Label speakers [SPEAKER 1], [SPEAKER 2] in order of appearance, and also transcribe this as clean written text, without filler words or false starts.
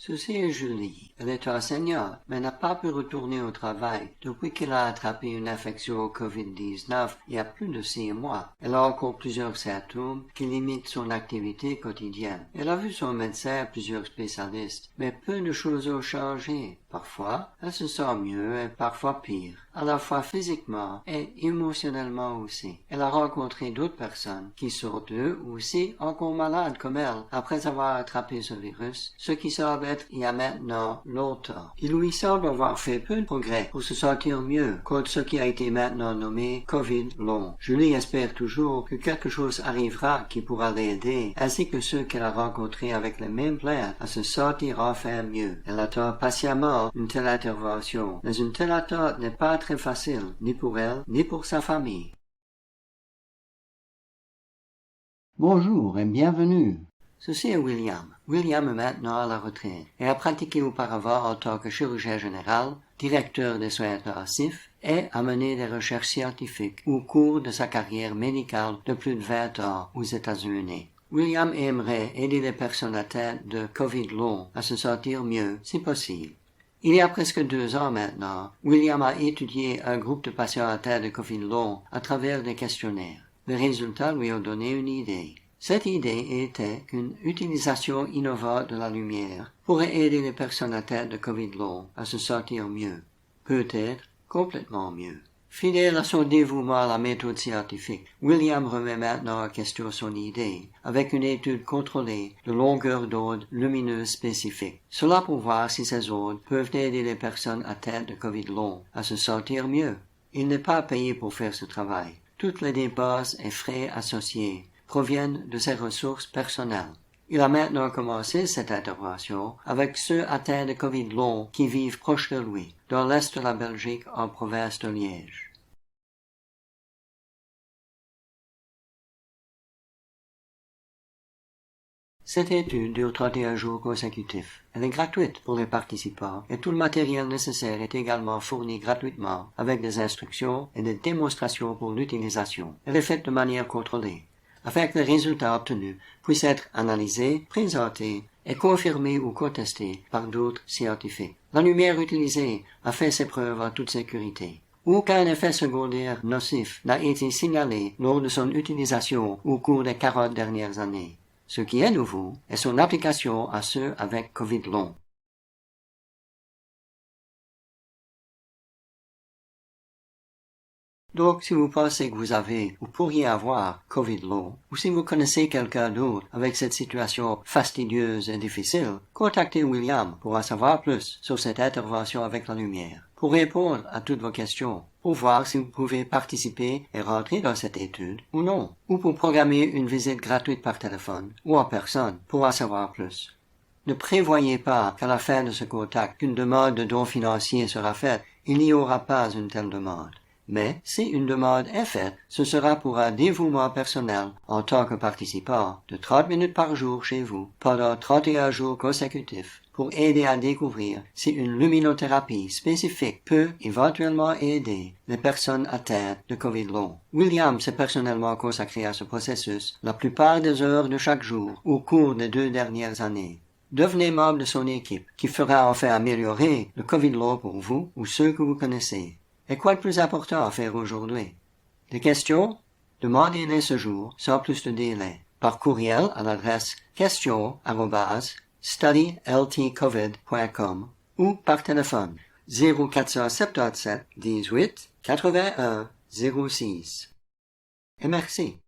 [SPEAKER 1] Ceci est Julie. Elle est enseignante, mais n'a pas pu retourner au travail depuis qu'elle a attrapé une infection au COVID-19 il y a plus de 6 mois. Elle a encore plusieurs symptômes qui limitent son activité quotidienne. Elle a vu son médecin et plusieurs spécialistes, mais peu de choses ont changé. Parfois, elle se sent mieux et parfois pire, à la fois physiquement et émotionnellement aussi. Elle a rencontré d'autres personnes qui sont eux aussi encore malades comme elle après avoir attrapé ce virus, ce qui semble être il y a maintenant longtemps. Il lui semble avoir fait peu de progrès pour se sentir mieux contre ce qui a été maintenant nommé Covid long. Julie espère toujours que quelque chose arrivera qui pourra l'aider, ainsi que ceux qu'elle a rencontrés avec les mêmes plaintes à se sentir enfin mieux. Elle attend patiemment une telle intervention, mais une telle attente n'est pas très facile, ni pour elle, ni pour sa famille. Bonjour et bienvenue. Ceci est William. William est maintenant à la retraite et a pratiqué auparavant en tant que chirurgien général, directeur des soins intensifs et a mené des recherches scientifiques au cours de sa carrière médicale de plus de 20 ans aux États-Unis. William aimerait aider les personnes atteintes de COVID long à se sentir mieux, si possible. Il y a presque 2 ans maintenant, William a étudié un groupe de patients atteints de COVID long à travers des questionnaires. Les résultats lui ont donné une idée. Cette idée était qu'une utilisation innovante de la lumière pourrait aider les personnes atteintes de COVID long à se sentir mieux, peut-être complètement mieux. Fidèle à son dévouement à la méthode scientifique, William remet maintenant en question son idée avec une étude contrôlée de longueur d'onde lumineuse spécifique. Cela pour voir si ces ondes peuvent aider les personnes atteintes de COVID long à se sentir mieux. Il n'est pas payé pour faire ce travail. Toutes les dépenses et frais associés proviennent de ses ressources personnelles. Il a maintenant commencé cette intervention avec ceux atteints de COVID long qui vivent proche de lui, dans l'est de la Belgique en province de Liège. Cette étude dure 31 jours consécutifs. Elle est gratuite pour les participants et tout le matériel nécessaire est également fourni gratuitement avec des instructions et des démonstrations pour l'utilisation. Elle est faite de manière contrôlée, afin que les résultats obtenus puissent être analysés, présentés et confirmés ou contestés par d'autres scientifiques. La lumière utilisée a fait ses preuves en toute sécurité. Aucun effet secondaire nocif n'a été signalé lors de son utilisation au cours des 40 dernières années. Ce qui est nouveau est son application à ceux avec COVID long. Donc, si vous pensez que vous avez ou pourriez avoir COVID long, ou si vous connaissez quelqu'un d'autre avec cette situation fastidieuse et difficile, contactez William pour en savoir plus sur cette intervention avec la lumière, pour répondre à toutes vos questions, pour voir si vous pouvez participer et rentrer dans cette étude ou non, ou pour programmer une visite gratuite par téléphone ou en personne pour en savoir plus. Ne prévoyez pas qu'à la fin de ce contact qu'une demande de don financier sera faite. Il n'y aura pas une telle demande. Mais si une demande est faite, ce sera pour un dévouement personnel en tant que participant de 30 minutes par jour chez vous pendant 31 jours consécutifs pour aider à découvrir si une luminothérapie spécifique peut éventuellement aider les personnes atteintes de COVID long. William s'est personnellement consacré à ce processus la plupart des heures de chaque jour au cours des 2 dernières années. Devenez membre de son équipe qui fera enfin améliorer le COVID long pour vous ou ceux que vous connaissez. Et quoi de plus important à faire aujourd'hui? Des questions? Demandez-les ce jour, sans plus de délai, par courriel à l'adresse question@studyltcovid.com ou par téléphone 0477 18 81 06. Et merci.